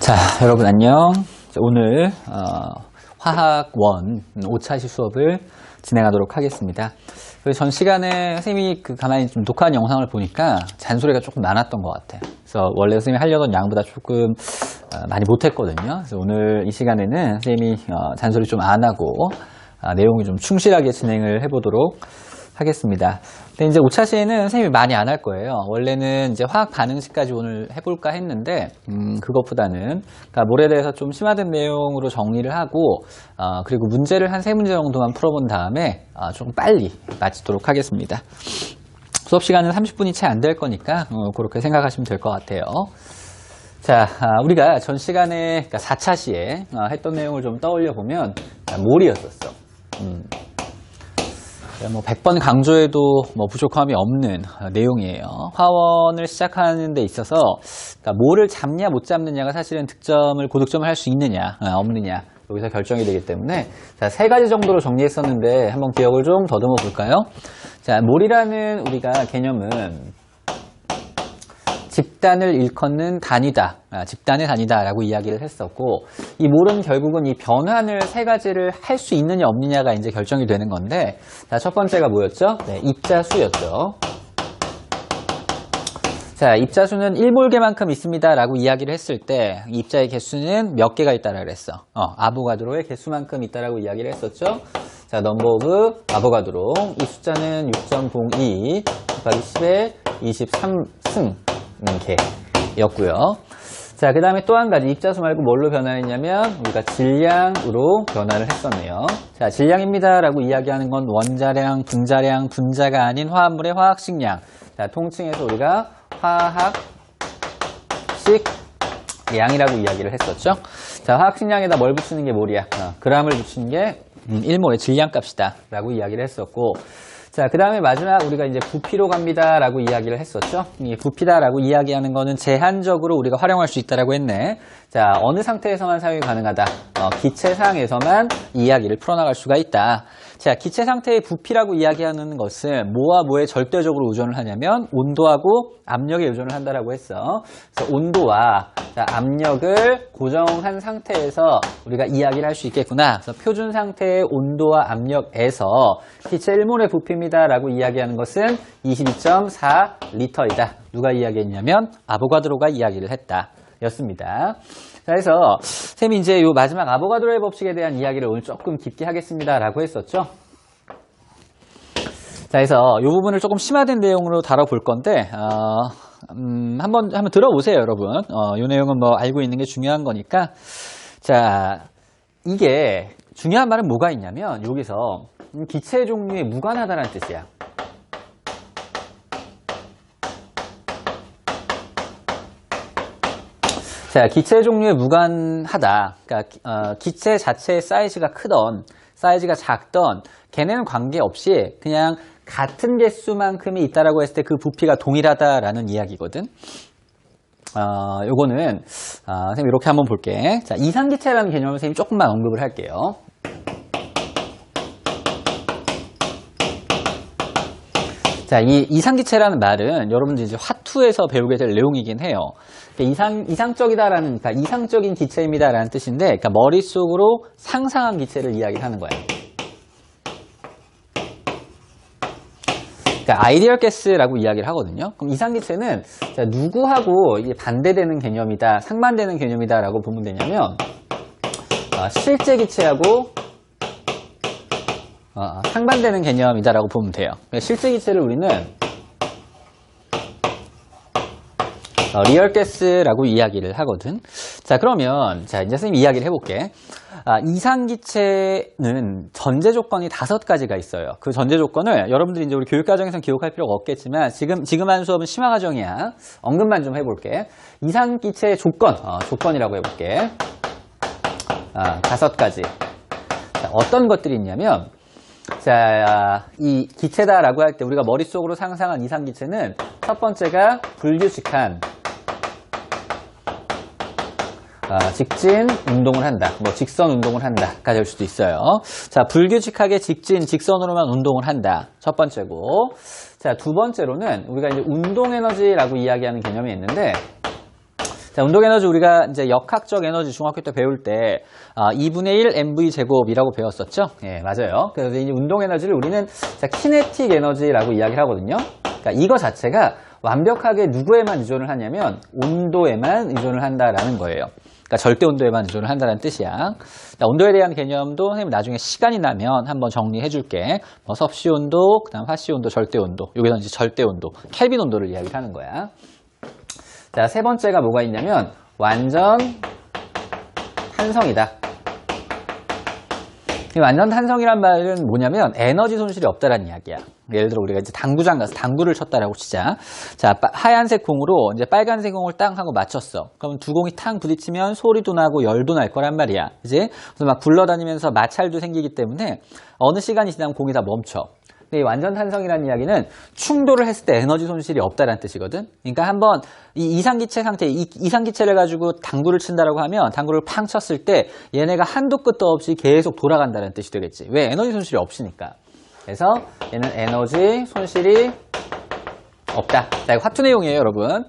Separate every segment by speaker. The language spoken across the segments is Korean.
Speaker 1: 자, 여러분 안녕. 오늘 화학 1 5차시 수업을 진행하도록 하겠습니다. 전 시간에 선생님이 가만히 좀 녹화한 영상을 보니까 잔소리가 조금 많았던 것 같아요. 그래서 원래 선생님이 하려던 양보다 조금 많이 못했거든요. 그래서 오늘 이 시간에는 선생님이 잔소리 좀 안 하고 내용이 좀 충실하게 진행을 해보도록 하겠습니다. 근데 이제 5차시에는 선생님이 많이 안 할 거예요. 원래는 이제 화학 반응식까지 오늘 해볼까 했는데, 그것보다는, 그러니까 몰에 대해서 좀 심화된 내용으로 정리를 하고, 그리고 문제를 한 3문제 정도만 풀어본 다음에, 조금 빨리 마치도록 하겠습니다. 수업 시간은 30분이 채 안 될 거니까, 그렇게 생각하시면 될 것 같아요. 자, 우리가 전 시간에, 그러니까 4차시에 했던 내용을 좀 떠올려 보면, 몰이었었어. 뭐 100번 강조해도 뭐 부족함이 없는 내용이에요. 화원을 시작하는 데 있어서 그러니까 뭐를 잡냐 못 잡느냐가 사실은 고득점을 할 수 있느냐 없느냐 여기서 결정이 되기 때문에 자, 3가지 정도로 정리했었는데 한번 기억을 좀 더듬어 볼까요? 자, 몰이라는 우리가 개념은 집단을 일컫는 단위다. 집단의 단위다라고 이야기를 했었고, 이 몰은 결국은 이 변환을 3가지를 할 수 있느냐 없느냐가 이제 결정이 되는 건데, 자, 첫 번째가 뭐였죠? 네, 입자수였죠. 자, 입자수는 1몰개만큼 있습니다라고 이야기를 했을 때, 입자의 개수는 몇 개가 있다라 그랬어? 아보가드로의 개수만큼 있다라고 이야기를 했었죠. 자, 넘버 오브 아보가드로. 이 숫자는 6.02 곱하기 10의 23승. 개였고요. 자, 그 다음에 또 한 가지 입자수 말고 뭘로 변화했냐면 우리가 질량으로 변화를 했었네요. 자, 질량입니다 라고 이야기하는 건 원자량, 분자량, 분자가 아닌 화합물의 화학식량. 자, 통칭해서 우리가 화학식량이라고 이야기를 했었죠. 자, 화학식량에다 뭘 붙이는 게 몰이야? 그람을 붙이는 게 1몰의 질량값이다 라고 이야기를 했었고, 자, 그 다음에 마지막 우리가 이제 부피로 갑니다 라고 이야기를 했었죠. 이 부피다 라고 이야기하는 거는 제한적으로 우리가 활용할 수 있다라고 했네. 자, 어느 상태에서만 사용이 가능하다. 기체상에서만 이야기를 풀어나갈 수가 있다. 자, 기체 상태의 부피라고 이야기하는 것은 뭐와 뭐에 절대적으로 의존을 하냐면 온도하고 압력에 의존을 한다라고 했어. 그래서 온도와 압력을 고정한 상태에서 우리가 이야기를 할 수 있겠구나. 그래서 표준 상태의 온도와 압력에서 기체 1몰의 부피입니다라고 이야기하는 것은 22.4리터이다. 누가 이야기했냐면 아보가드로가 이야기를 했다. 였습니다. 자, 그래서 쌤이 이제 요 마지막 아보가드로의 법칙에 대한 이야기를 오늘 조금 깊게 하겠습니다라고 했었죠. 자, 그래서 요 부분을 조금 심화된 내용으로 다뤄볼 건데 한번 들어보세요, 여러분. 요 내용은 뭐 알고 있는 게 중요한 거니까. 자, 이게 중요한 말은 뭐가 있냐면 여기서 기체 종류에 무관하다라는 뜻이야. 자, 기체 종류에 무관하다. 그러니까 기체 자체의 사이즈가 크던 사이즈가 작던 걔네는 관계없이 그냥 같은 개수만큼이 있다라고 했을 때 그 부피가 동일하다라는 이야기거든. 요거는 선생님 이렇게 한번 볼게. 자, 이상기체라는 개념을 선생님이 조금만 언급을 할게요. 자, 이 이상기체라는 말은 여러분들 이제 화투에서 배우게 될 내용이긴 해요. 이상적이다라는, 그러니까 이상적인 기체입니다라는 뜻인데, 그러니까 머릿속으로 상상한 기체를 이야기하는 거예요. 그러니까 아이디얼 가스라고 이야기를 하거든요. 그럼 이상기체는 누구하고 반대되는 개념이다, 상반되는 개념이다라고 보면 되냐면, 실제 기체하고 상반되는 개념이다라고 보면 돼요. 실제 기체를 우리는 리얼 가스라고 이야기를 하거든. 자, 그러면 자, 이제 선생님 이야기를 해볼게. 이상기체는 전제 조건이 5가지가 있어요. 그 전제 조건을 여러분들이 이제 우리 교육과정에서는 기억할 필요가 없겠지만 지금 하는 수업은 심화과정이야. 언급만 좀 해볼게. 이상기체의 조건이라고 해볼게. 5가지. 자, 어떤 것들이 있냐면, 자, 이 기체다라고 할 때 우리가 머릿속으로 상상한 이상기체는 첫 번째가 불규칙한 직진 운동을 한다. 뭐 직선 운동을 한다가 될 수도 있어요. 자, 불규칙하게 직선으로만 운동을 한다. 첫 번째고. 자, 두 번째로는 우리가 이제 운동 에너지라고 이야기하는 개념이 있는데, 자, 운동 에너지 우리가 이제 역학적 에너지 중학교 때 배울 때 2분의 1 mv 제곱이라고 배웠었죠? 예, 맞아요. 그래서 이 운동 에너지를 우리는 자, 키네틱 에너지라고 이야기를 하거든요. 그러니까 이거 자체가 완벽하게 누구에만 의존을 하냐면 온도에만 의존을 한다라는 거예요. 그러니까 절대 온도에만 의존을 한다는 뜻이야. 자, 온도에 대한 개념도 선생님 나중에 시간이 나면 한번 정리해 줄게. 뭐 섭씨 온도, 그다음 화씨 온도, 절대 온도. 여기서 이제 절대 온도, 켈빈 온도를 이야기를 하는 거야. 자, 세 번째가 뭐가 있냐면 완전 탄성이다. 이 완전 탄성이란 말은 뭐냐면 에너지 손실이 없다라는 이야기야. 예를 들어 우리가 이제 당구장 가서 당구를 쳤다라고 치자. 자, 하얀색 공으로 이제 빨간색 공을 땅 하고 맞췄어. 그럼 두 공이 탕 부딪히면 소리도 나고 열도 날 거란 말이야. 그지? 그래서 막 굴러다니면서 마찰도 생기기 때문에 어느 시간이 지나면 공이 다 멈춰. 근데 이 완전 탄성이라는 이야기는 충돌을 했을 때 에너지 손실이 없다라는 뜻이거든. 그러니까 한번 이 이상기체 상태, 이 이상기체를 가지고 당구를 친다라고 하면 당구를 팡 쳤을 때 얘네가 한도 끝도 없이 계속 돌아간다는 뜻이 되겠지. 왜? 에너지 손실이 없으니까. 그래서 얘는 에너지 손실이 없다. 자, 이거 화투 내용이에요, 여러분.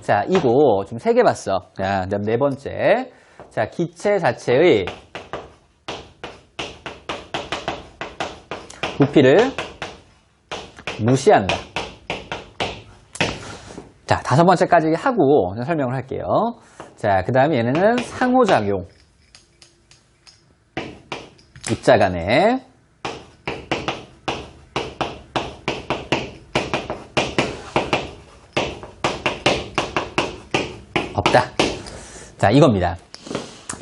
Speaker 1: 자, 이거 지금 3개 봤어. 자, 그다음 네 번째. 자, 기체 자체의 부피를 무시한다. 자, 5번째까지 하고 설명을 할게요. 자, 그 다음에 얘네는 상호작용. 입자 간에 없다. 자, 이겁니다.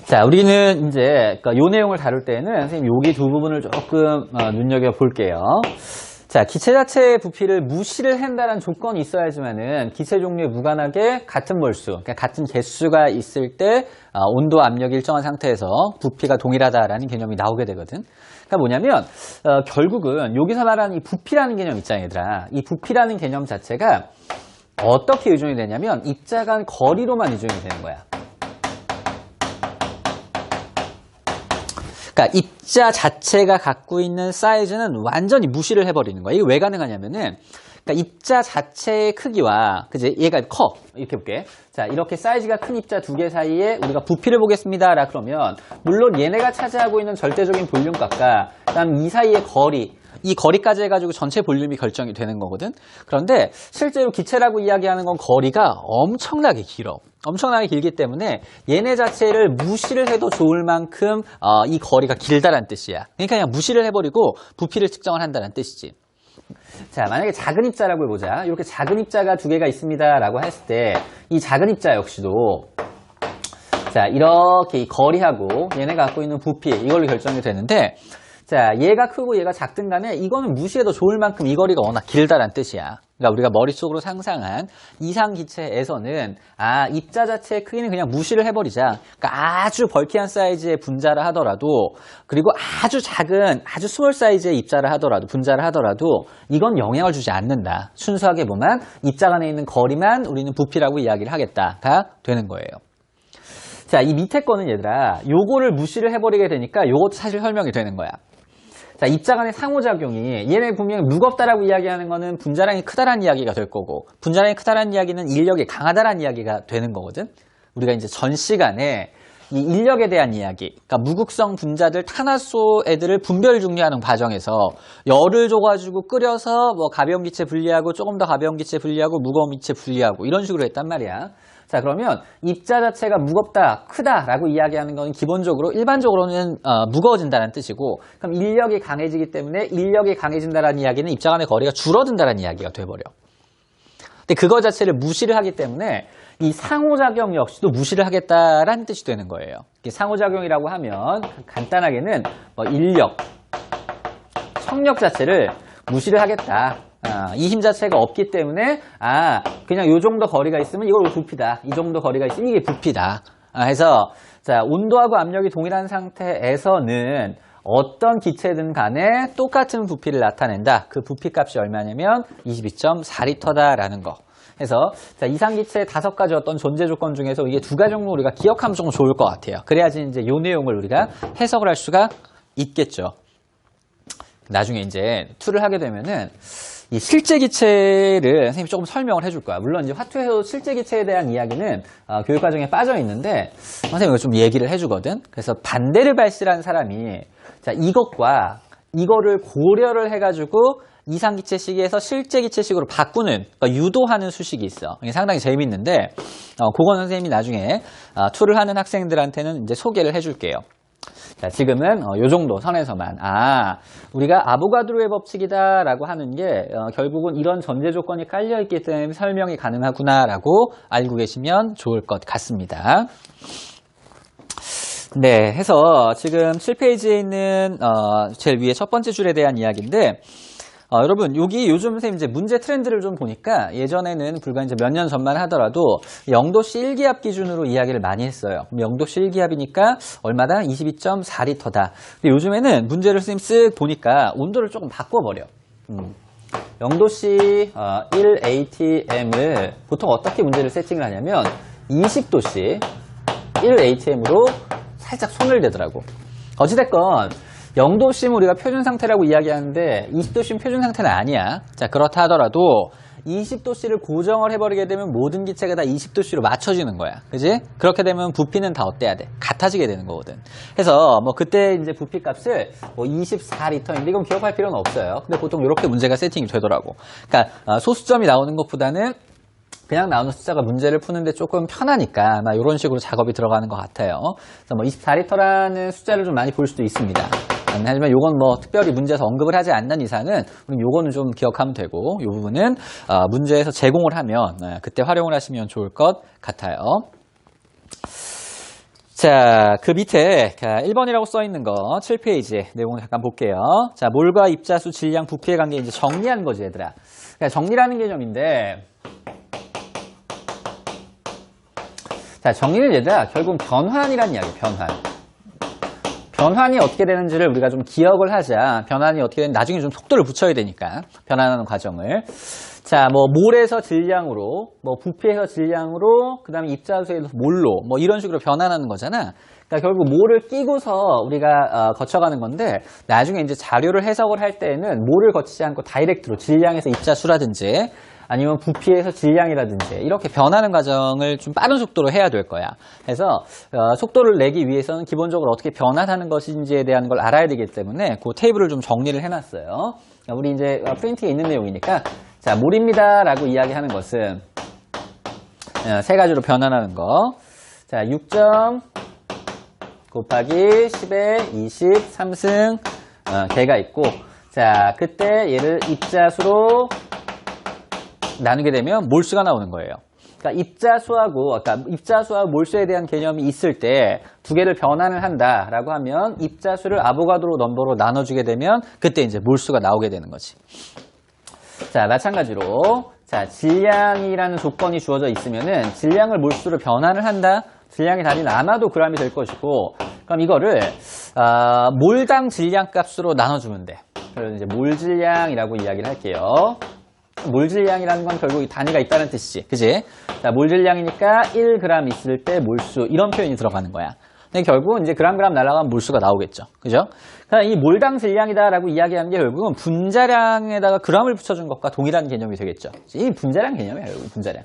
Speaker 1: 자, 우리는 이제 요 내용을 다룰 때는 선생님 여기 두 부분을 조금 눈여겨볼게요. 자, 기체 자체의 부피를 무시를 한다는 조건이 있어야지만은 기체 종류에 무관하게 같은 몰수, 그러니까 같은 개수가 있을 때 온도, 압력이 일정한 상태에서 부피가 동일하다라는 개념이 나오게 되거든. 그러니까 뭐냐면 결국은 여기서 말하는 이 부피라는 개념 있잖아, 얘들아. 이 부피라는 개념 자체가 어떻게 의존이 되냐면 입자 간 거리로만 의존이 되는 거야. 그러니까 입자 자체가 갖고 있는 사이즈는 완전히 무시를 해버리는 거야. 이게 왜 가능하냐면은, 그러니까 입자 자체의 크기와, 그지? 얘가 커. 이렇게 볼게. 자, 이렇게 사이즈가 큰 입자 두 개 사이에 우리가 부피를 보겠습니다라 그러면, 물론 얘네가 차지하고 있는 절대적인 볼륨값과, 그다음 이 사이의 거리, 이 거리까지 해가지고 전체 볼륨이 결정이 되는 거거든. 그런데 실제로 기체라고 이야기하는 건 거리가 엄청나게 길어. 엄청나게 길기 때문에 얘네 자체를 무시를 해도 좋을 만큼 이 거리가 길다란 뜻이야. 그러니까 그냥 무시를 해버리고 부피를 측정을 한다는 뜻이지. 자, 만약에 작은 입자라고 해보자. 이렇게 작은 입자가 두 개가 있습니다라고 했을 때 이 작은 입자 역시도 자, 이렇게 이 거리하고 얘네가 갖고 있는 부피 이걸로 결정이 되는데 자, 얘가 크고 얘가 작든 간에 이거는 무시해도 좋을 만큼 이 거리가 워낙 길다란 뜻이야. 그러니까 우리가 머릿속으로 상상한 이상기체에서는 입자 자체의 크기는 그냥 무시를 해버리자. 그러니까 아주 벌키한 사이즈의 분자를 하더라도 그리고 아주 작은 아주 스몰 사이즈의 입자를 하더라도 분자를 하더라도 이건 영향을 주지 않는다. 순수하게 보면 입자 간에 있는 거리만 우리는 부피라고 이야기를 하겠다가 되는 거예요. 자, 이 밑에 거는 얘들아 요거를 무시를 해버리게 되니까 요것도 사실 설명이 되는 거야. 자, 입자 간의 상호작용이 얘네 분명히 무겁다라고 이야기하는 거는 분자량이 크다라는 이야기가 될 거고 분자량이 크다라는 이야기는 인력이 강하다라는 이야기가 되는 거거든. 우리가 이제 전 시간에 이 인력에 대한 이야기, 그러니까 무극성 분자들 탄화수 애들을 분별 중류하는 과정에서 열을 줘가지고 끓여서 뭐 가벼운 기체 분리하고 조금 더 가벼운 기체 분리하고 무거운 기체 분리하고 이런 식으로 했단 말이야. 자, 그러면 입자 자체가 무겁다, 크다라고 이야기하는 건 기본적으로 일반적으로는 무거워진다는 뜻이고 그럼 인력이 강해지기 때문에 인력이 강해진다는 이야기는 입자 간의 거리가 줄어든다는 이야기가 돼버려. 근데 그거 자체를 무시를 하기 때문에 이 상호작용 역시도 무시를 하겠다라는 뜻이 되는 거예요. 상호작용이라고 하면 간단하게는 인력, 청력 자체를 무시를 하겠다. 이 힘 자체가 없기 때문에 그냥 요 정도 거리가 있으면 이걸 부피다. 이 정도 거리가 있으면 이게 부피다. 해서 자, 온도하고 압력이 동일한 상태에서는 어떤 기체든 간에 똑같은 부피를 나타낸다. 그 부피 값이 얼마냐면 22.4리터다라는 거. 해서 자, 이상기체의 5가지 어떤 존재 조건 중에서 이게 2가지 정도 우리가 기억하면 좀 좋을 것 같아요. 그래야지 이제 요 내용을 우리가 해석을 할 수가 있겠죠. 나중에 이제 2를 하게 되면은 이 실제 기체를 선생님이 조금 설명을 해줄 거야. 물론 이제 화투에서 실제 기체에 대한 이야기는 교육 과정에 빠져 있는데 선생님이 이거 좀 얘기를 해주거든. 그래서 반대를 발실한 사람이 자 이것과 이거를 고려를 해가지고 이상기체식에서 실제 기체식으로 바꾸는, 그러니까 유도하는 수식이 있어. 이게 상당히 재밌는데, 그건 선생님이 나중에 툴을 하는 학생들한테는 이제 소개를 해줄게요. 자, 지금은 요 정도 선에서만, 우리가 아보가드로의 법칙이다라고 하는 게 결국은 이런 전제 조건이 깔려있기 때문에 설명이 가능하구나라고 알고 계시면 좋을 것 같습니다. 네, 해서 지금 7페이지에 있는 제일 위에 첫 번째 줄에 대한 이야기인데, 여러분, 여기 요즘 선생님 이제 문제 트렌드를 좀 보니까 예전에는 불과 이제 몇 년 전만 하더라도 0도씨 1기압 기준으로 이야기를 많이 했어요. 0도씨 1기압이니까 얼마다? 22.4리터다. 근데 요즘에는 문제를 선생님 쓱 보니까 온도를 조금 바꿔버려. 0도씨 1atm을 보통 어떻게 문제를 세팅을 하냐면 20도씨 1atm으로 살짝 손을 대더라고. 어찌됐건 0도씨는 우리가 표준 상태라고 이야기하는데 20도씨는 표준 상태는 아니야. 자, 그렇다 하더라도 20도씨를 고정을 해버리게 되면 모든 기체가 다 20도씨로 맞춰지는 거야. 그지? 그렇게 되면 부피는 다 어때야 돼? 같아지게 되는 거거든. 그래서 뭐 그때 이제 부피 값을 뭐 24리터인데 이건 기억할 필요는 없어요. 근데 보통 이렇게 문제가 세팅이 되더라고. 그러니까 소수점이 나오는 것보다는 그냥 나오는 숫자가 문제를 푸는데 조금 편하니까 아마 이런 식으로 작업이 들어가는 것 같아요. 그래서 뭐 24리터라는 숫자를 좀 많이 볼 수도 있습니다. 하지만 요건 뭐 특별히 문제에서 언급을 하지 않는 이상은 우리 요거는 좀 기억하면 되고, 요 부분은 문제에서 제공을 하면 그때 활용을 하시면 좋을 것 같아요. 자, 그 밑에 1번이라고 써 있는 거 7페이지 내용을 잠깐 볼게요. 자, 몰과 입자수, 질량, 부피의 관계 이제 정리한 거지, 얘들아. 그러니까 정리라는 개념인데, 자, 정리는 얘들아 결국 변환이란 이야기야. 변환이 어떻게 되는지를 우리가 좀 기억을 하자. 변환이 어떻게 되는지 나중에 좀 속도를 붙여야 되니까 변환하는 과정을. 자, 뭐 몰에서 질량으로, 뭐 부피에서 질량으로, 그 다음에 입자수에서 몰로, 뭐 이런 식으로 변환하는 거잖아. 그러니까 결국 몰을 끼고서 우리가 거쳐가는 건데, 나중에 이제 자료를 해석을 할 때에는 몰을 거치지 않고 다이렉트로 질량에서 입자수라든지 아니면 부피에서 질량이라든지 이렇게 변하는 과정을 좀 빠른 속도로 해야 될 거야. 그래서 속도를 내기 위해서는 기본적으로 어떻게 변화하는 것인지에 대한 걸 알아야 되기 때문에 그 테이블을 좀 정리를 해놨어요. 우리 이제 프린트에 있는 내용이니까, 자, 몰입니다라고 이야기하는 것은 세 가지로 변환하는 거. 자, 6점 곱하기 10의 23승 개가 있고, 자, 그때 얘를 입자수로 나누게 되면 몰수가 나오는 거예요. 그러니까 입자수와 몰수에 대한 개념이 있을 때 두 개를 변환을 한다라고 하면 입자수를 아보가드로 넘버로 나눠주게 되면 그때 이제 몰수가 나오게 되는 거지. 자, 마찬가지로 자, 질량이라는 조건이 주어져 있으면은 질량을 몰수로 변환을 한다. 질량의 단위는 아마도 g이 될 것이고, 그럼 이거를 몰당 질량 값으로 나눠주면 돼. 그래서 이제 몰질량이라고 이야기를 할게요. 몰질량이라는 건 결국 이 단위가 있다는 뜻이지. 그지? 자, 몰질량이니까 1g 있을 때 몰수, 이런 표현이 들어가는 거야. 근데 결국은 이제 그램 날아가면 몰수가 나오겠죠. 그죠? 그러니까 이 몰당 질량이다라고 이야기하는 게 결국은 분자량에다가 g을 붙여준 것과 동일한 개념이 되겠죠. 이 분자량 개념이에요, 결국 분자량.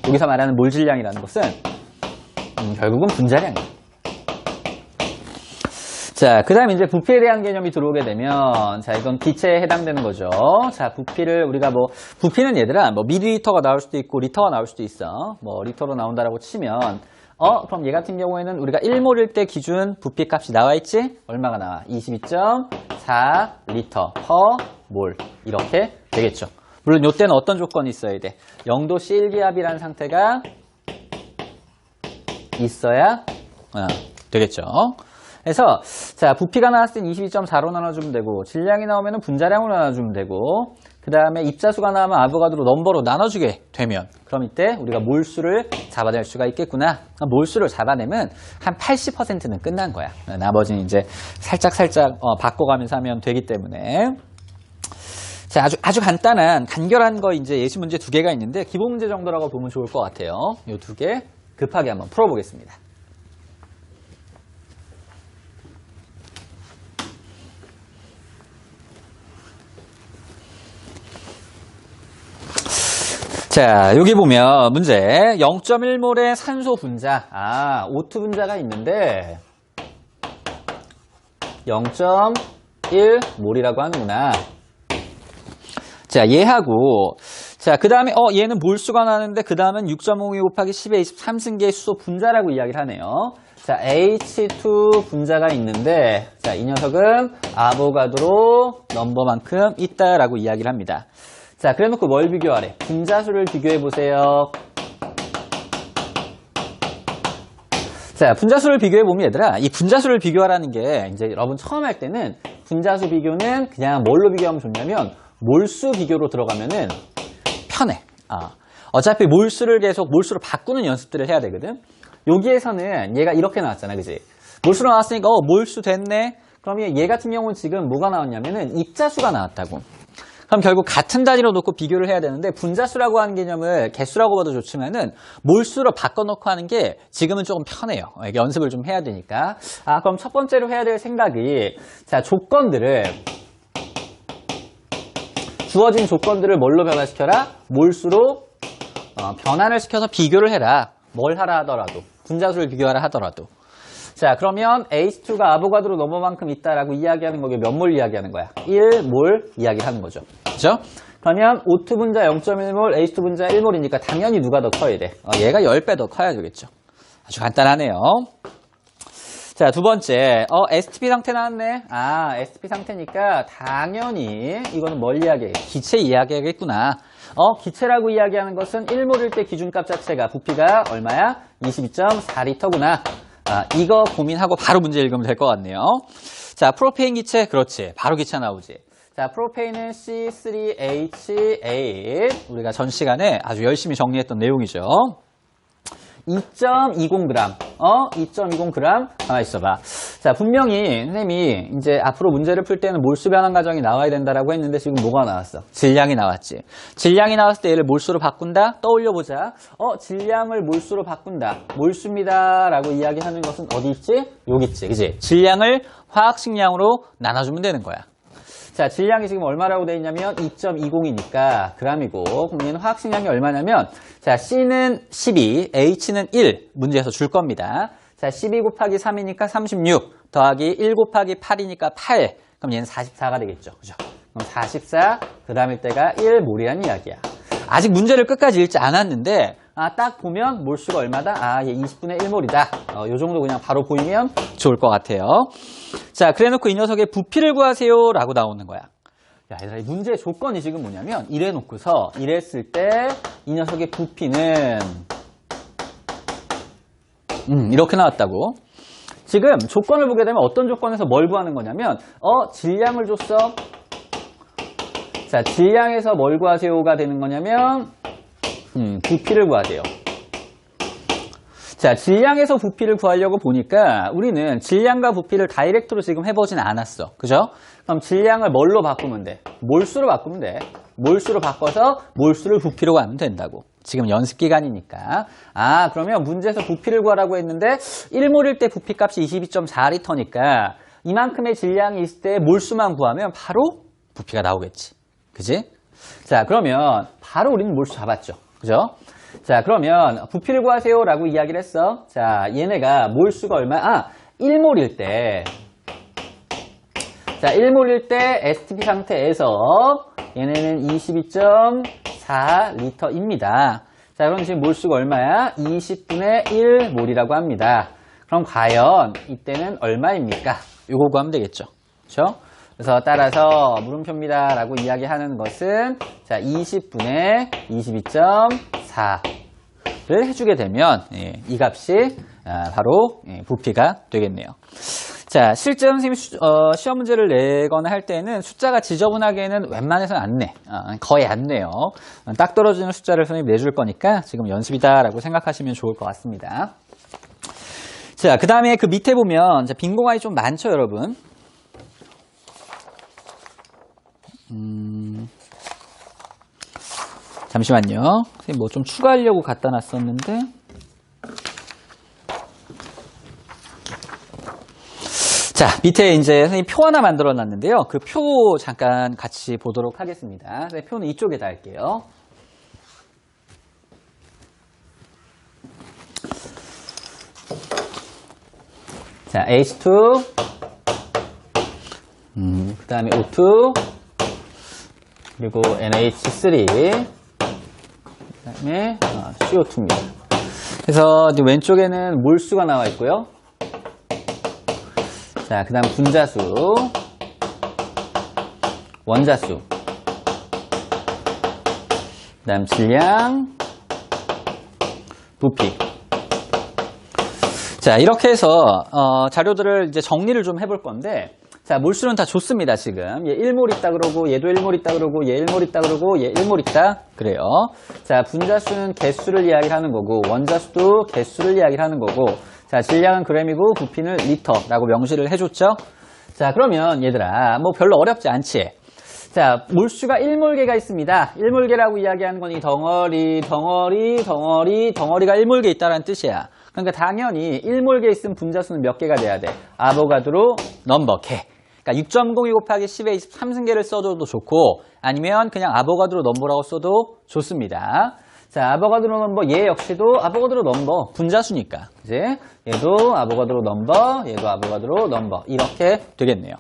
Speaker 1: 여기서 말하는 몰질량이라는 것은 결국은 분자량이에요. 자, 그 다음에 이제 부피에 대한 개념이 들어오게 되면, 자, 이건 기체에 해당되는 거죠. 자, 부피를 우리가 부피는 얘들아, 밀리리터가 나올 수도 있고, 리터가 나올 수도 있어. 리터로 나온다라고 치면, 그럼 얘 같은 경우에는 우리가 1몰일 때 기준 부피 값이 나와 있지? 얼마가 나와? 22.4리터 per 몰. 이렇게 되겠죠. 물론 이때는 어떤 조건이 있어야 돼? 0도씨 1기압이라는 상태가 있어야 되겠죠. 그래서 자, 부피가 나왔을 땐 22.4로 나눠주면 되고, 질량이 나오면 분자량으로 나눠주면 되고, 그 다음에 입자수가 나오면 아보가드로 넘버로 나눠주게 되면, 그럼 이때 우리가 몰수를 잡아낼 수가 있겠구나. 몰수를 잡아내면 한 80%는 끝난 거야. 나머지는 이제 살짝 바꿔가면서 하면 되기 때문에. 자, 아주 간결한 거 이제 예시 문제 2개가 있는데, 기본 문제 정도라고 보면 좋을 것 같아요. 이 2개 급하게 한번 풀어보겠습니다. 자, 여기 보면 문제 0.1몰의 산소 분자, O2 분자가 있는데 0.1몰이라고 하는구나. 자, 얘하고 자, 그 다음에 얘는 몰수가 나는데 그 다음은 6.52 곱하기 10의 23승계의 수소 분자라고 이야기를 하네요. 자, H2 분자가 있는데 자, 이 녀석은 아보가드로 넘버만큼 있다라고 이야기를 합니다. 자, 그래 놓고 뭘 비교하래? 분자수를 비교해 보세요. 자, 분자수를 비교해 보면 얘들아, 이 분자수를 비교하라는 게 이제 여러분 처음 할 때는 분자수 비교는 그냥 뭘로 비교하면 좋냐면 몰수 비교로 들어가면은 편해. 어차피 몰수를 바꾸는 연습들을 해야 되거든. 여기에서는 얘가 이렇게 나왔잖아, 그지? 몰수로 나왔으니까 몰수 됐네. 그러면 얘 같은 경우는 지금 뭐가 나왔냐면은 입자수가 나왔다고. 그럼 결국 같은 단위로 놓고 비교를 해야 되는데 분자수라고 하는 개념을 개수라고 봐도 좋지만은 몰수로 바꿔놓고 하는 게 지금은 조금 편해요. 이게 연습을 좀 해야 되니까. 그럼 첫 번째로 해야 될 생각이 자, 주어진 조건들을 뭘로 변화시켜라? 몰수로 변환을 시켜서 비교를 해라. 뭘 하라 하더라도. 분자수를 비교하라 하더라도. 자, 그러면 H2가 아보가드로 넘버만큼 있다라고 이야기하는 거게 몇 몰 이야기하는 거야? 1몰 이야기를 하는 거죠. 그죠? 그러면 O2 분자 0.1몰, H2 분자 1몰이니까 당연히 누가 더 커야 돼? 얘가 10배 더 커야 되겠죠. 아주 간단하네요. 자, 두 번째. STP 상태 나왔네. STP 상태니까 당연히 이거는 뭘 이야기해? 기체 이야기하겠구나. 기체라고 이야기하는 것은 1몰일 때 기준값 자체가 부피가 얼마야? 22.4리터구나. 이거 고민하고 바로 문제 읽으면 될 것 같네요. 자, 프로페인 기체. 그렇지. 바로 기체 나오지. 자, 프로페인은 C3H8. 우리가 전 시간에 아주 열심히 정리했던 내용이죠. 2.20g. 2.20g. 가만히 있어봐. 자, 분명히 선생님이 이제 앞으로 문제를 풀 때는 몰수 변환 과정이 나와야 된다라고 했는데 지금 뭐가 나왔어? 질량이 나왔지. 질량이 나왔을 때 얘를 몰수로 바꾼다? 떠올려보자. 질량을 몰수로 바꾼다. 몰수입니다. 라고 이야기하는 것은 어디 있지? 여기 있지. 그지? 질량을 화학식량으로 나눠주면 되는 거야. 자, 질량이 지금 얼마라고 되어 있냐면 2.20이니까 g이고, 그럼 얘는 화학식량이 얼마냐면, 자, C는 12, H는 1 문제에서 줄 겁니다. 자, 12 곱하기 3이니까 36, 더하기 1 곱하기 8이니까 8. 그럼 얘는 44가 되겠죠. 그죠? 그럼 44, 그 다음일 때가 1몰이라는 이야기야. 아직 문제를 끝까지 읽지 않았는데, 딱 보면 몰수가 얼마다? 얘 20분의 1몰이다. 요 정도 그냥 바로 보이면 좋을 것 같아요. 자, 그래 놓고 이 녀석의 부피를 구하세요 라고 나오는 거야. 야, 얘들아, 이 문제의 조건이 지금 뭐냐면 이래 놓고서 이랬을 때 이 녀석의 부피는 이렇게 나왔다고. 지금 조건을 보게 되면 어떤 조건에서 뭘 구하는 거냐면 질량을 줬어. 자, 질량에서 뭘 구하세요가 되는 거냐면 부피를 구하세요. 자, 질량에서 부피를 구하려고 보니까 우리는 질량과 부피를 다이렉트로 지금 해보진 않았어. 그죠? 그럼 질량을 뭘로 바꾸면 돼? 몰수로 바꾸면 돼. 몰수로 바꿔서 몰수를 부피로 하면 된다고. 지금 연습 기간이니까. 그러면 문제에서 부피를 구하라고 했는데 1몰일 때 부피값이 22.4리터니까 이만큼의 질량이 있을 때 몰수만 구하면 바로 부피가 나오겠지. 그지? 자, 그러면 바로 우리는 몰수 잡았죠. 그죠? 자, 그러면 부피를 구하세요 라고 이야기를 했어. 자, 얘네가 몰수가 얼마? 1몰일 때. 자, 1몰일 때 STP 상태에서 얘네는 22.4리터입니다. 자, 그럼 지금 몰수가 얼마야? 20분의 1몰이라고 합니다. 그럼 과연 이때는 얼마입니까? 요거 구하면 되겠죠. 그렇죠? 그래서 따라서 물음표입니다 라고 이야기하는 것은 자, 20분의 22.4를 해주게 되면 이 값이 바로 부피가 되겠네요. 자, 실제 선생님이 시험 문제를 내거나 할 때는 숫자가 지저분하게는 웬만해서는 안 내. 거의 안 내요. 딱 떨어지는 숫자를 선생님이 내줄 거니까 지금 연습이다라고 생각하시면 좋을 것 같습니다. 자, 그 다음에 그 밑에 보면 빈 공간이 좀 많죠, 여러분. 잠시만요. 선생님 뭐 좀 추가하려고 갖다 놨었는데. 자, 밑에 이제 선생님 표 하나 만들어 놨는데요. 그 표 잠깐 같이 보도록 하겠습니다. 표는 이쪽에다 할게요. 자, H2, 그 다음에 O2, 그리고 NH3, 그 다음에 CO2입니다. 그래서 왼쪽에는 몰수가 나와 있고요. 자, 그 다음 분자수, 원자수, 그 다음 질량, 부피. 자, 이렇게 해서 자료들을 이제 정리를 좀 해볼 건데, 자, 몰수는 다 좋습니다, 지금. 얘 1몰 있다 그러고, 얘도 1몰 있다 그러고, 얘 1몰 있다 그러고, 얘 1몰 있다. 그래요. 자, 분자수는 개수를 이야기하는 거고, 원자수도 개수를 이야기하는 거고, 자, 질량은 그램이고, 부피는 리터라고 명시를 해줬죠. 자, 그러면 얘들아, 뭐 별로 어렵지 않지? 자, 몰수가 1몰계가 있습니다. 1몰계라고 이야기하는 건 이 덩어리가 1몰계 있다는 뜻이야. 그러니까 당연히 1몰계 있으면 분자수는 몇 개가 돼야 돼? 아보가드로 넘버 개. 그러니까 6.02 곱하기 10의 23승계를 써줘도 좋고 아니면 그냥 아보가드로 넘버라고 써도 좋습니다. 자, 아보가드로 넘버 얘 역시도 아보가드로 넘버 분자수니까 이제 얘도 아보가드로 넘버 얘도 아보가드로 넘버 이렇게 되겠네요.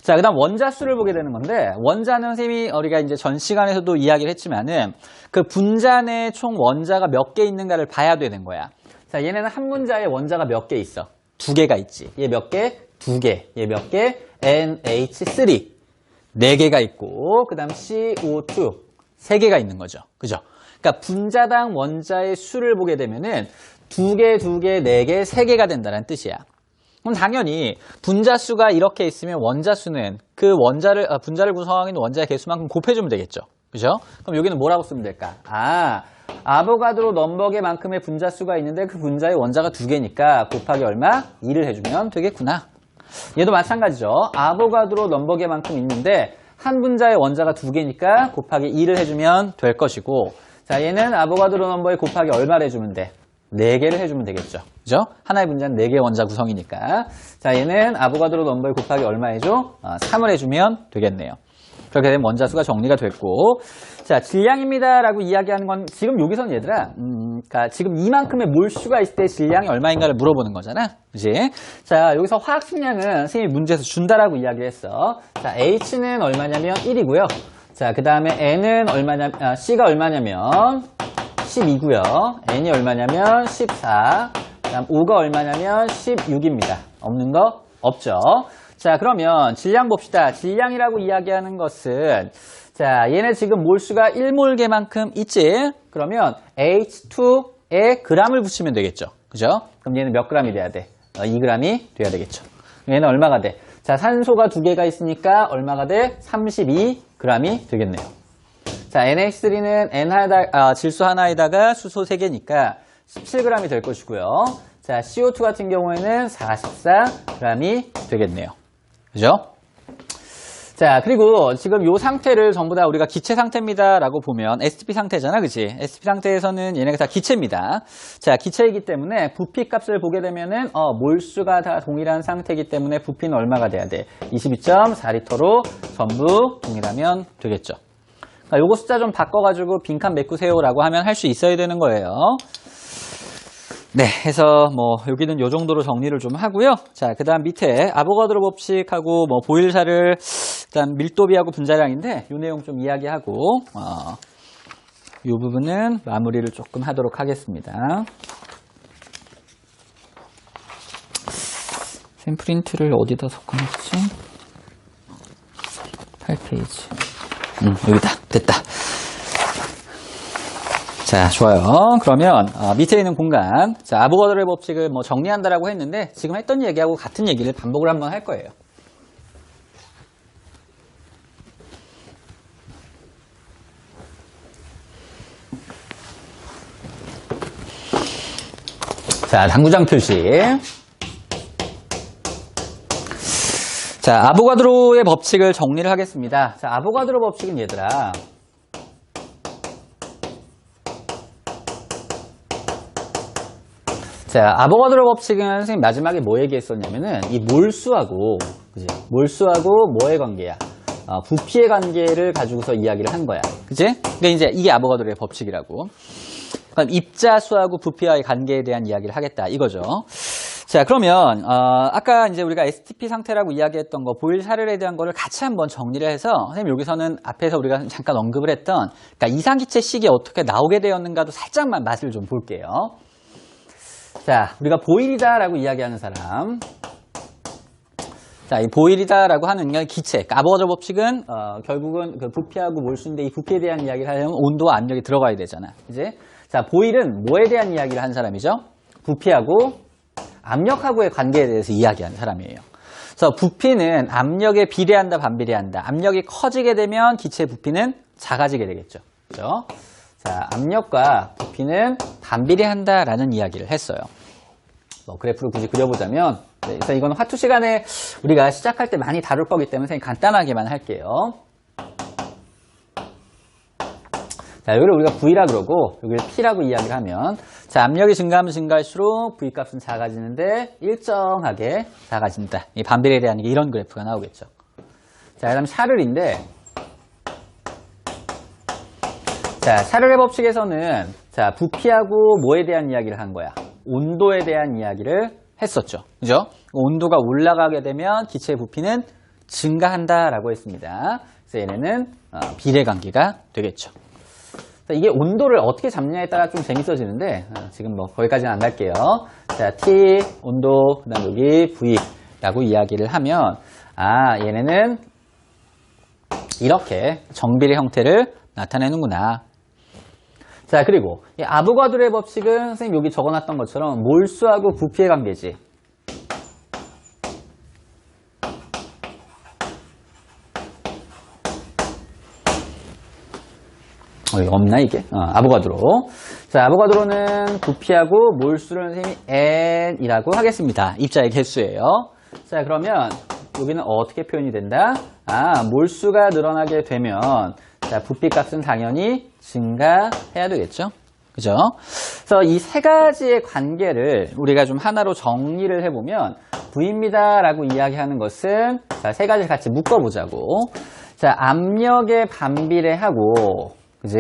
Speaker 1: 자, 그 다음 원자수를 보게 되는 건데, 원자는 선생님이 우리가 이제 전 시간에서도 이야기를 했지만은, 그 분자 내 총 원자가 몇 개 있는가를 봐야 되는 거야. 자, 얘네는 한 분자에 원자가 몇 개 있어? 2개가 있지. 얘 몇 개? 2개. 얘 몇 개? NH3. 4개가 있고, 그 다음 CO2. 3개가 있는 거죠. 그죠? 그러니까 분자당 원자의 수를 보게 되면은, 2개, 2개, 4개, 3개가 된다는 뜻이야. 그럼 당연히 분자수가 이렇게 있으면 원자수는 그 분자를 구성하고 있는 원자의 개수만큼 곱해주면 되겠죠. 그죠? 그럼 여기는 뭐라고 쓰면 될까? 아보가드로 넘버계만큼의 분자수가 있는데 그 분자의 원자가 2개니까 곱하기 얼마? 2를 해주면 되겠구나. 얘도 마찬가지죠. 아보가드로 넘버계만큼 있는데 한 분자의 원자가 2개니까 곱하기 2를 해주면 될 것이고 자, 얘는 아보가드로 넘버에 곱하기 얼마를 해주면 돼? 4개를 해주면 되겠죠. 그죠? 하나의 분자는 4개의 원자 구성이니까. 자, 얘는 아보가드로 넘버에 곱하기 얼마 해줘? 3을 해주면 되겠네요. 그렇게 되면 원자수가 정리가 됐고. 자, 질량입니다. 라고 이야기하는 건 지금 여기서는 얘들아, 그러니까 지금 이만큼의 몰수가 있을 때 질량이 얼마인가를 물어보는 거잖아. 그지? 자, 여기서 화학 식량은 선생님이 문제에서 준다라고 이야기를 했어. 자, H는 얼마냐면 1이고요. 자, 그 다음에 N은 얼마냐면, C가 얼마냐면, 12고요. N이 얼마냐면 14. 그다음 O가 얼마냐면 16입니다. 없는 거 없죠. 자, 그러면 질량 봅시다. 질량이라고 이야기하는 것은 자, 얘네 지금 몰수가 1몰계만큼 있지? 그러면 H2에 g을 붙이면 되겠죠. 그죠? 그럼 얘는 몇 g이 돼야 돼? 2g이 돼야 되겠죠. 얘는 얼마가 돼? 자, 산소가 2개가 있으니까 얼마가 돼? 32g이 되겠네요. 자, NH3는 질소 하나에다가 수소 3개니까 17g이 될 것이고요. 자, CO2 같은 경우에는 44g이 되겠네요. 그죠? 자, 그리고 지금 요 상태를 전부 다 우리가 기체 상태입니다라고 보면 STP 상태잖아, 그치? STP 상태에서는 얘네가 다 기체입니다. 자, 기체이기 때문에 부피 값을 보게 되면은 몰수가 다 동일한 상태이기 때문에 부피는 얼마가 돼야 돼? 22.4리터로 전부 동일하면 되겠죠. 요거 숫자 좀 바꿔가지고 빈칸 메꾸세요라고 하면 할 수 있어야 되는 거예요. 네, 해서 뭐 여기는 요 정도로 정리를 좀 하고요. 자, 그 다음 밑에 아보가드로 법칙하고 뭐 보일사를 일단 밀도비하고 분자량인데 요 내용 좀 이야기하고 요 부분은 마무리를 조금 하도록 하겠습니다. 샘프린트를 어디다 섞어놨지? 8페이지. 여기다. 됐다. 자, 좋아요. 그러면 밑에 있는 공간, 자, 아보가드로의 법칙을 뭐 정리한다라고 했는데 지금 했던 얘기하고 같은 얘기를 반복을 한번 할 거예요. 자, 당구장 표시. 자, 아보가드로의 법칙을 정리를 하겠습니다. 자, 아보가드로 법칙은 얘들아. 자, 아보가드로 법칙은 선생님 마지막에 뭐 얘기했었냐면은 이 몰수하고, 그지? 몰수하고 뭐의 관계야? 부피의 관계를 가지고서 이야기를 한 거야. 그지? 그러니까 이제 이게 아보가드로의 법칙이라고. 그럼 입자수하고 부피와의 관계에 대한 이야기를 하겠다. 이거죠. 자, 그러면 아까 이제 우리가 STP 상태라고 이야기했던 거, 보일 샤를에 대한 거를 같이 한번 정리를 해서 선생님 여기서는 앞에서 우리가 잠깐 언급을 했던 그러니까 이상기체식이 어떻게 나오게 되었는가도 살짝만 맛을 좀 볼게요. 자, 우리가 보일이다라고 이야기하는 사람. 자, 이 보일이다라고 하는 게 기체. 아버저 법칙은 결국은 그 부피하고 몰수인데 이 부피에 대한 이야기를 하려면 온도와 압력이 들어가야 되잖아. 이제 자, 보일은 뭐에 대한 이야기를 한 사람이죠? 부피하고 압력하고의 관계에 대해서 이야기하는 사람이에요. 그래서 부피는 압력에 비례한다, 반비례한다. 압력이 커지게 되면 기체의 부피는 작아지게 되겠죠. 그죠? 자, 압력과 부피는 반비례한다라는 이야기를 했어요. 그래프를 굳이 그려보자면, 네, 그래서 이건 화투 시간에 우리가 시작할 때 많이 다룰 거기 때문에 선생님 간단하게만 할게요. 자, 여기를 우리가 V라 그러고, 여기를 P라고 이야기를 하면, 자, 압력이 증가하면 증가할수록 V 값은 작아지는데, 일정하게 작아진다. 이 반비례에 대한 이런 그래프가 나오겠죠. 자, 그 다음 샤를인데, 자, 샤를의 법칙에서는, 자, 부피하고 뭐에 대한 이야기를 한 거야? 온도에 대한 이야기를 했었죠. 그죠? 온도가 올라가게 되면 기체의 부피는 증가한다라고 했습니다. 그래서 얘네는 비례관계가 되겠죠. 이게 온도를 어떻게 잡냐에 따라 좀 재밌어지는데 지금 뭐 거기까지는 안 갈게요. 자, T 온도 그다음 여기 V라고 이야기를 하면 얘네는 이렇게 정비례 형태를 나타내는구나. 자, 그리고 이 아보가드로의 법칙은 선생님 여기 적어놨던 것처럼 몰수하고 부피의 관계지. 없나 이게? 아보가드로. 자, 아보가드로는 부피하고 몰수를 선생님이 N이라고 하겠습니다. 입자의 개수예요. 자, 그러면 여기는 어떻게 표현이 된다? 몰수가 늘어나게 되면 자, 부피 값은 당연히 증가해야 되겠죠? 그죠? 그래서 이 세 가지의 관계를 우리가 좀 하나로 정리를 해보면 V입니다 라고 이야기하는 것은 자, 세 가지를 같이 묶어보자고. 자, 압력에 반비례하고 그지?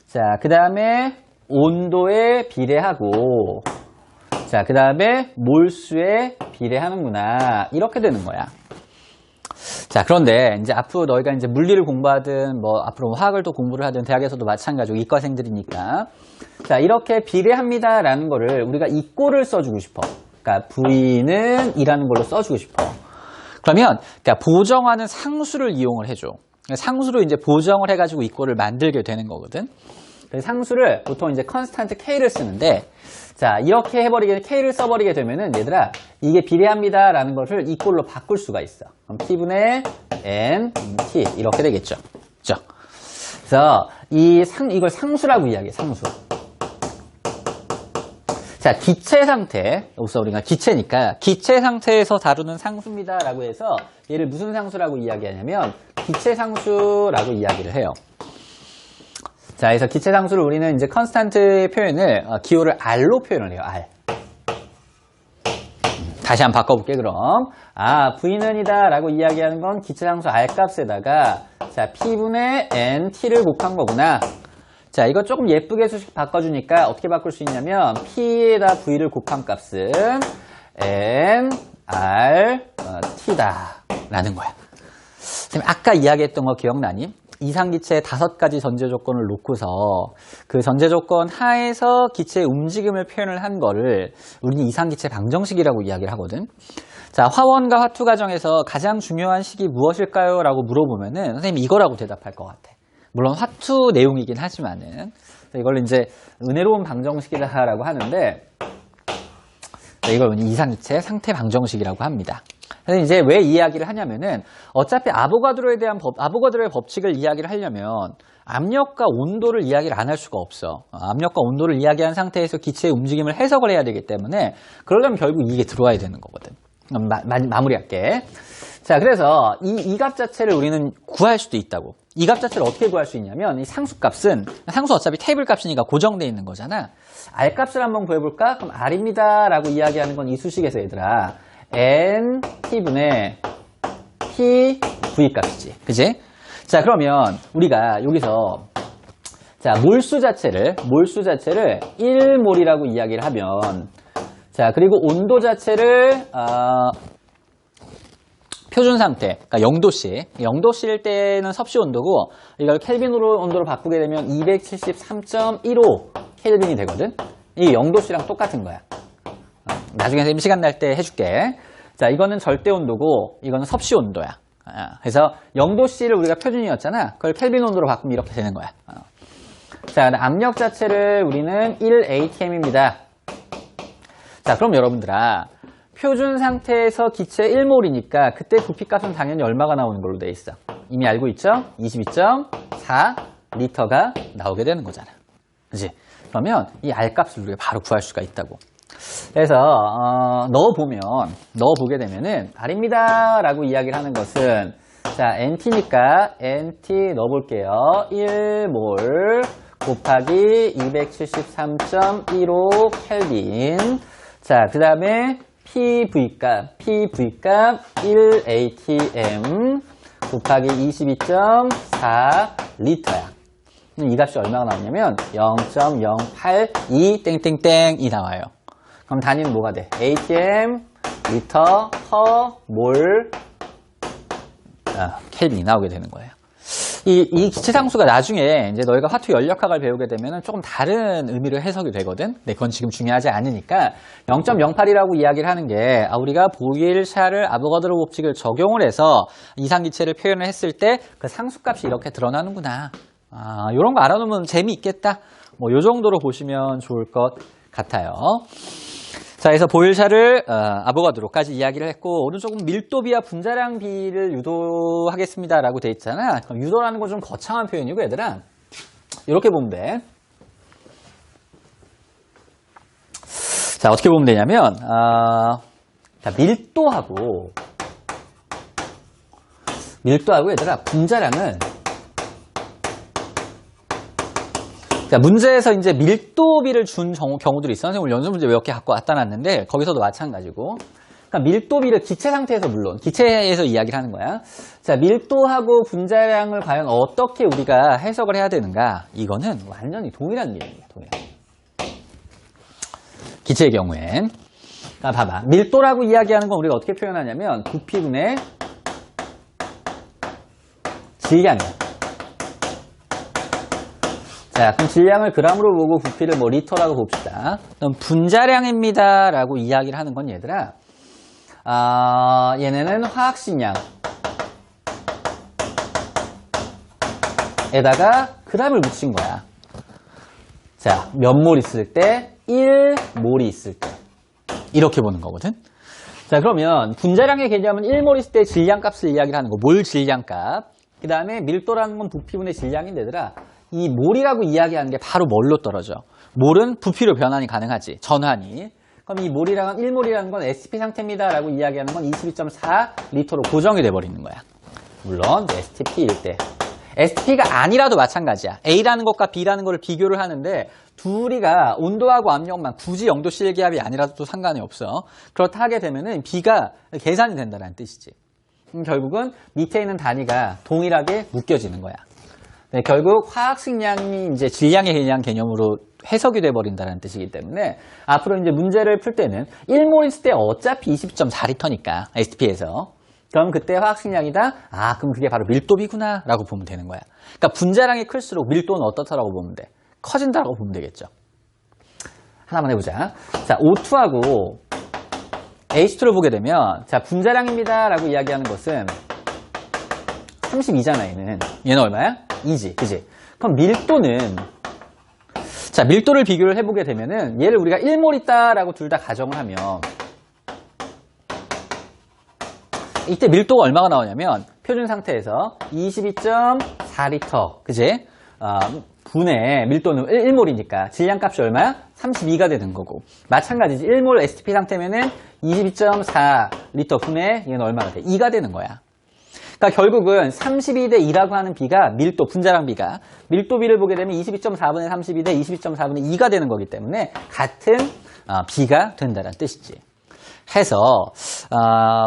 Speaker 1: 자, 그 다음에 온도에 비례하고 자, 그 다음에 몰수에 비례하는구나. 이렇게 되는 거야. 자, 그런데 이제 앞으로 너희가 이제 물리를 공부하든 뭐 앞으로 화학을 또 공부를 하든 대학에서도 마찬가지고 이과생들이니까 자, 이렇게 비례합니다라는 거를 우리가 이 꼴을 써주고 싶어. 그러니까 V는 이라는 걸로 써주고 싶어. 그러면 그러니까 보정하는 상수를 이용을 해줘. 상수로 이제 보정을 해가지고 이 꼴을 만들게 되는 거거든. 상수를 보통 이제 컨스탄트 K를 쓰는데 자, 이렇게 해버리게, K를 써버리게 되면은, 얘들아, 이게 비례합니다. 라는 것을 이 꼴로 바꿀 수가 있어. 그럼 T분의 N, T. 이렇게 되겠죠. 그죠? 그래서, 이걸 상수라고 이야기해, 상수. 자, 기체 상태. 우선 우리가 기체니까, 기체 상태에서 다루는 상수입니다. 라고 해서, 얘를 무슨 상수라고 이야기하냐면, 기체 상수라고 이야기를 해요. 자, 그래서 기체 상수를 우리는 이제 컨스탄트의 표현을 기호를 R로 표현을 해요. R. 다시 한번 바꿔볼게 그럼. V는 이다 라고 이야기하는 건 기체 상수 R 값에다가 자, P분의 N, T를 곱한 거구나. 자, 이거 조금 예쁘게 수식 바꿔주니까 어떻게 바꿀 수 있냐면 P에다 V를 곱한 값은 N, R, T다 라는 거야. 선생님 아까 이야기했던 거 기억나니? 이상기체의 5가지 전제 조건을 놓고서 그 전제 조건 하에서 기체의 움직임을 표현을 한 거를 우리는 이상기체 방정식이라고 이야기를 하거든. 자, 화원과 화투 과정에서 가장 중요한 식이 무엇일까요? 라고 물어보면은 선생님이 이거라고 대답할 것 같아. 물론 화투 내용이긴 하지만은 이걸 이제 은혜로운 방정식이라고 하는데 이걸 이상기체 상태 방정식이라고 합니다. 그래서 이제 왜 이야기를 하냐면은 어차피 아보가드로의 법칙을 이야기를 하려면 압력과 온도를 이야기를 안 할 수가 없어. 압력과 온도를 이야기한 상태에서 기체의 움직임을 해석을 해야 되기 때문에 그러려면 결국 이게 들어와야 되는 거거든. 마무리할게. 자, 그래서 이 값 자체를 우리는 구할 수도 있다고. 이 값 자체를 어떻게 구할 수 있냐면 이 상수값은 상수 어차피 테이블 값이니까 고정되어 있는 거잖아. R 값을 한번 구해볼까? 그럼 R입니다 라고 이야기하는 건 이 수식에서 얘들아 N, T분의 P, V 값이지. 그지? 자, 그러면 우리가 여기서 자, 몰수 자체를 1몰이라고 이야기를 하면 자, 그리고 온도 자체를 표준 상태, 그러니까 0도씨. 0도씨일 때는 섭씨 온도고 이걸 켈빈으로 온도로 바꾸게 되면 273.15 켈빈이 되거든. 이 0도씨랑 똑같은 거야. 나중에 선생님 시간 날 때 해줄게. 자, 이거는 절대 온도고 이거는 섭씨 온도야. 그래서 0도씨를 우리가 표준이었잖아. 그걸 켈빈 온도로 바꾸면 이렇게 되는 거야. 자, 압력 자체를 우리는 1atm입니다. 자, 그럼 여러분들아, 표준 상태에서 기체 1몰이니까 그때 부피값은 당연히 얼마가 나오는 걸로 돼 있어? 이미 알고 있죠? 22.4 리터가 나오게 되는 거잖아. 그치? 그러면 이 R값을 우리가 바로 구할 수가 있다고. 그래서 넣어보게 되면은 R입니다 라고 이야기를 하는 것은, 자, NT니까 NT 넣어볼게요. 1몰 곱하기 273.15 켈빈. 자, 그 다음에 PV값 1atm 곱하기 22.4 리터야. 이 값이 얼마가 나오냐면 0.082 땡땡땡이 나와요. 그럼 단위는 뭐가 돼? atm, 리터, 퍼, 몰, 켈빈이 나오게 되는 거예요. 이 기체상수가 나중에 이제 너희가 화투 연력학을 배우게 되면 조금 다른 의미로 해석이 되거든. 근데 그건 지금 중요하지 않으니까 0.08이라고 이야기를 하는 게, 우리가 보일-샤를 아보가드로 법칙을 적용을 해서 이상기체를 표현을 했을 때 그 상수값이 이렇게 드러나는구나. 이런 거 알아놓으면 재미있겠다. 뭐 요 정도로 보시면 좋을 것 같아요. 자, 그래서 보일-샤를 아보가드로까지 이야기를 했고, 오른쪽은 밀도비와 분자량비를 유도하겠습니다라고 돼 있잖아. 그럼 유도라는 건 좀 거창한 표현이고, 얘들아, 이렇게 보면 돼. 자, 어떻게 보면 되냐면, 자, 밀도하고 얘들아, 분자량은, 자, 문제에서 이제 밀도비를 준 경우들이 있어. 선생님 오늘 연습 문제 몇 개 갖고 왔다 놨는데 거기서도 마찬가지고. 그러니까 밀도비를 기체 상태에서, 물론 기체에서 이야기를 하는 거야. 자, 밀도하고 분자량을 과연 어떻게 우리가 해석을 해야 되는가? 이거는 완전히 동일한 개념이야. 동일한. 기체의 경우엔. 자, 봐봐. 밀도라고 이야기하는 건 우리가 어떻게 표현하냐면 부피분의 질량이야. 자, 그럼 질량을 g으로 보고 부피를 뭐 리터라고 봅시다. 그럼 분자량입니다 라고 이야기를 하는 건 얘들아, 얘네는 화학식량 에다가 g을 붙인 거야. 자, 몇 몰 있을 때? 1몰이 있을 때. 이렇게 보는 거거든. 자, 그러면 분자량의 개념은 1몰 있을 때 질량값을 이야기를 하는 거. 몰 질량값. 그 다음에 밀도라는 건 부피분의 질량인데, 얘들아, 이 몰이라고 이야기하는 게 바로 뭘로 떨어져? 몰은 부피로 변환이 가능하지. 전환이. 그럼 이 몰이랑은 1몰이라는 건 SP 상태입니다 라고 이야기하는 건 22.4 리터로 고정이 돼버리는 거야. 물론 STP일 때. STP가 아니라도 마찬가지야. A라는 것과 B라는 것을 비교를 하는데 둘이가 온도하고 압력만 굳이 0도 실기압이 아니라도 상관이 없어. 그렇다 하게 되면은 B가 계산이 된다는 뜻이지. 결국은 밑에 있는 단위가 동일하게 묶여지는 거야. 네, 결국 화학식량이 이제 질량에 대한 개념으로 해석이 돼버린다는 뜻이기 때문에 앞으로 이제 문제를 풀 때는 1몰 있을 때 어차피 20.4리터니까 STP에서, 그럼 그때 화학식량이다? 그럼 그게 바로 밀도비구나 라고 보면 되는 거야. 그러니까 분자량이 클수록 밀도는 어떻다라고 보면 돼? 커진다라고 보면 되겠죠. 하나만 해보자. 자, O2하고 H2를 보게 되면, 자, 분자량입니다 라고 이야기하는 것은 32잖아, 얘는 얼마야? 2지, 그지? 그럼 밀도는, 자, 밀도를 비교를 해보게 되면은 얘를 우리가 1몰 있다라고 둘 다 가정을 하면 이때 밀도가 얼마가 나오냐면 표준 상태에서 22.4리터, 그지? 분의 밀도는 1몰이니까 질량값이 얼마야? 32가 되는 거고, 마찬가지지. 1몰 STP 상태면은 22.4리터 분의 얘는 얼마가 돼? 2가 되는 거야. 그러니까 결국은 32대 2라고 하는 비가 밀도, 분자량 비가 밀도비를 보게 되면 22.4분의 32대 22.4분의 2가 되는 거기 때문에 같은 비가 된다는 뜻이지. 해서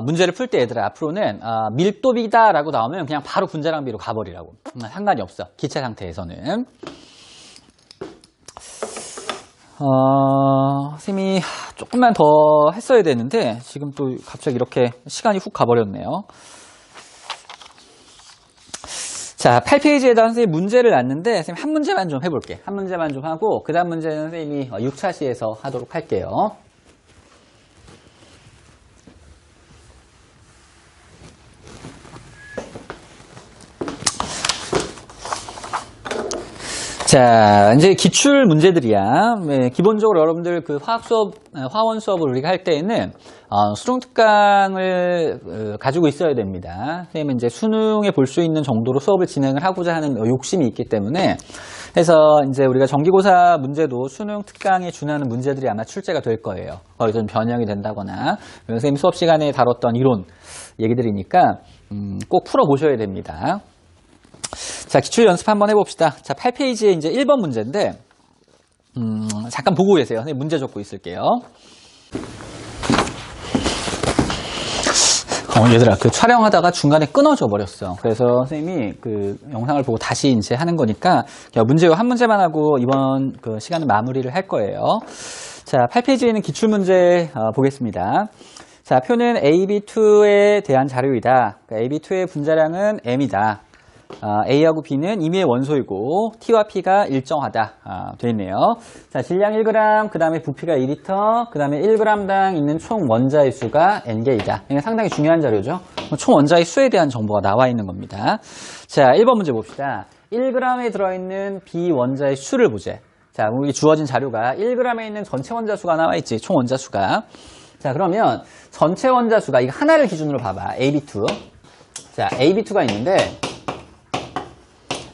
Speaker 1: 문제를 풀 때 얘들아, 앞으로는 밀도비다라고 나오면 그냥 바로 분자량 비로 가버리라고. 상관이 없어. 기체 상태에서는. 선생님이 조금만 더 했어야 되는데, 지금 또 갑자기 이렇게 시간이 훅 가버렸네요. 자, 8페이지에다 선생님이 문제를 놨는데, 선생님 한 문제만 좀 해볼게. 한 문제만 좀 하고, 그 다음 문제는 선생님이 6차 시에서 하도록 할게요. 자, 이제 기출 문제들이야. 네, 기본적으로 여러분들 그 화학 수업, 화원 수업을 우리가 할 때에는 수능 특강을 가지고 있어야 됩니다. 선생님은 이제 수능에 볼 수 있는 정도로 수업을 진행을 하고자 하는 욕심이 있기 때문에, 해서 이제 우리가 정기고사 문제도 수능 특강에 준하는 문제들이 아마 출제가 될 거예요. 거기서 변형이 된다거나, 선생님 수업 시간에 다뤘던 이론 얘기들이니까 꼭 풀어보셔야 됩니다. 자, 기출 연습 한번 해봅시다. 자, 8페이지에 이제 1번 문제인데, 잠깐 보고 계세요. 선생님 문제 적고 있을게요. 얘들아, 그 촬영하다가 중간에 끊어져 버렸어. 그래서 선생님이 그 영상을 보고 다시 이제 하는 거니까, 문제 한 문제만 하고 이번 그 시간은 마무리를 할 거예요. 자, 8페이지에는 기출 문제 보겠습니다. 자, 표는 AB2에 대한 자료이다. AB2의 분자량은 M이다. A하고 B는 임의의 원소이고 T와 P가 일정하다 되어 있네요. 자, 질량 1g, 그 다음에 부피가 2L, 그 다음에 1g당 있는 총 원자의 수가 N개이다. 이게 상당히 중요한 자료죠. 총 원자의 수에 대한 정보가 나와 있는 겁니다. 자, 1번 문제 봅시다. 1g에 들어있는 B 원자의 수를 보재. 자, 우리 주어진 자료가 1g에 있는 전체 원자 수가 나와 있지. 총 원자 수가. 자, 그러면 전체 원자 수가 이거 하나를 기준으로 봐봐. AB2. 자, AB2가 있는데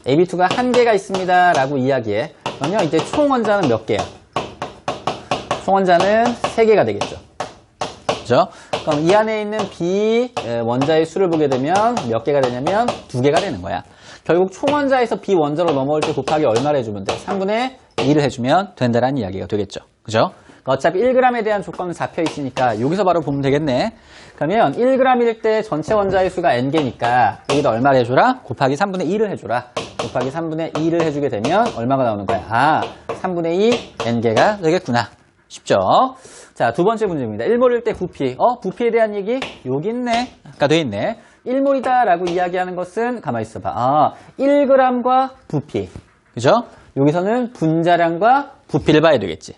Speaker 1: AB2가 한 개가 있습니다 라고 이야기해. 그러면 이제 총 원자는 몇 개야? 총 원자는 3개가 되겠죠. 그죠? 그럼 이 안에 있는 B 원자의 수를 보게 되면 몇 개가 되냐면 2개가 되는 거야. 결국 총 원자에서 B 원자로 넘어올 때 곱하기 얼마를 해주면 돼? 3분의 2를 해주면 된다라는 이야기가 되겠죠. 그죠? 어차피 1g에 대한 조건은 잡혀 있으니까 여기서 바로 보면 되겠네. 그러면 1g일 때 전체 원자의 수가 n개니까 여기다 얼마를 해줘라? 곱하기 3분의 2를 해줘라. 곱하기 3분의 2를 해주게 되면 얼마가 나오는 거야? 3분의 2 n개가 되겠구나. 쉽죠? 자, 두 번째 문제입니다. 1몰일 때 부피. 부피에 대한 얘기? 여기 있네. 아까 돼 있네. 1몰이다 라고 이야기하는 것은 가만히 있어봐. 1g과 부피. 그죠? 여기서는 분자량과 부피를 봐야 되겠지.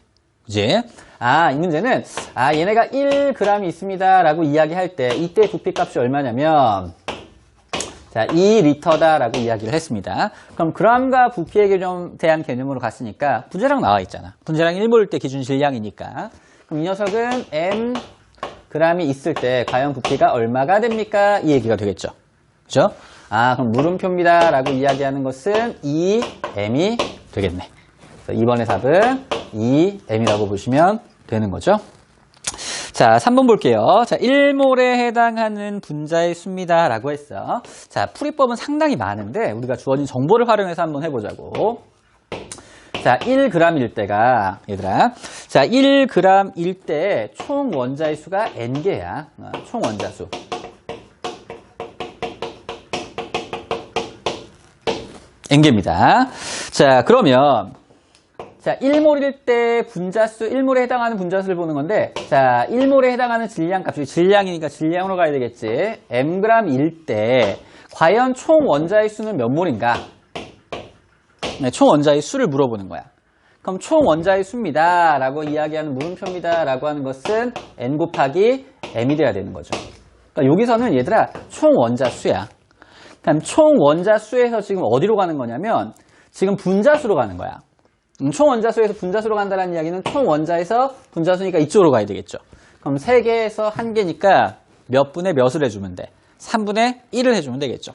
Speaker 1: 그지? 이 문제는, 얘네가 1g이 있습니다 라고 이야기할 때, 이때 부피 값이 얼마냐면, 자, 2L다 라고 이야기를 했습니다. 그럼 g과 부피에 대한 개념으로 갔으니까, 분자량 나와 있잖아. 분자량 1몰일 때 기준 질량이니까. 그럼 이 녀석은 M g이 있을 때, 과연 부피가 얼마가 됩니까? 이 얘기가 되겠죠. 그죠? 그럼 물음표입니다 라고 이야기하는 것은 2M이 되겠네. 이번의 답은 2M이라고 보시면 되는 거죠. 자, 3번 볼게요. 자, 1몰에 해당하는 분자의 수입니다 라고 했어. 자, 풀이법은 상당히 많은데 우리가 주어진 정보를 활용해서 한번 해보자고. 자, 1g일 때가, 얘들아. 자, 1g일 때 총 원자의 수가 N개야. 총 원자 수. N개입니다. 자, 그러면 자, 1몰일 때 분자수, 1몰에 해당하는 분자수를 보는 건데, 자, 1몰에 해당하는 질량 값이 질량이니까 질량으로 가야 되겠지. mg일 때, 과연 총 원자의 수는 몇 몰인가? 네, 총 원자의 수를 물어보는 거야. 그럼 총 원자의 수입니다. 라고 이야기하는 물음표입니다. 라고 하는 것은 n 곱하기 m이 돼야 되는 거죠. 그러니까 여기서는 얘들아, 총 원자 수야. 그럼 총 원자 수에서 지금 어디로 가는 거냐면, 지금 분자수로 가는 거야. 총 원자수에서 분자수로 간다는 이야기는 총 원자에서 분자수니까 이쪽으로 가야 되겠죠. 그럼 3개에서 1개니까 몇 분의 몇을 해주면 돼? 3분의 1을 해주면 되겠죠.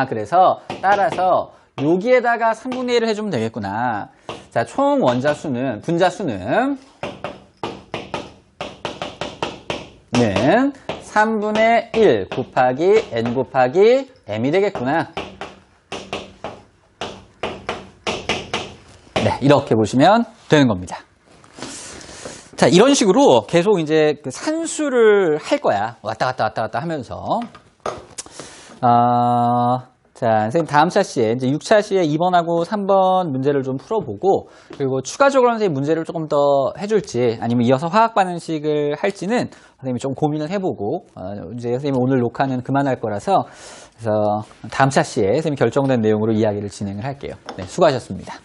Speaker 1: 그래서 따라서 여기에다가 3분의 1을 해주면 되겠구나. 자, 총 원자수는, 분자수는 3분의 1 곱하기 n 곱하기 m이 되겠구나. 네, 이렇게 보시면 되는 겁니다. 자, 이런 식으로 계속 이제 그 산수를 할 거야. 왔다 갔다 하면서. 자, 자, 선생님 다음 차시에 이제 6차 시에 2번하고 3번 문제를 좀 풀어보고 그리고 추가적으로 선생님 문제를 조금 더 해줄지 아니면 이어서 화학 반응식을 할지는 선생님이 좀 고민을 해보고 이제 선생님 오늘 녹화는 그만할 거라서 그래서 다음 차시에 선생님 결정된 내용으로 이야기를 진행을 할게요. 네, 수고하셨습니다.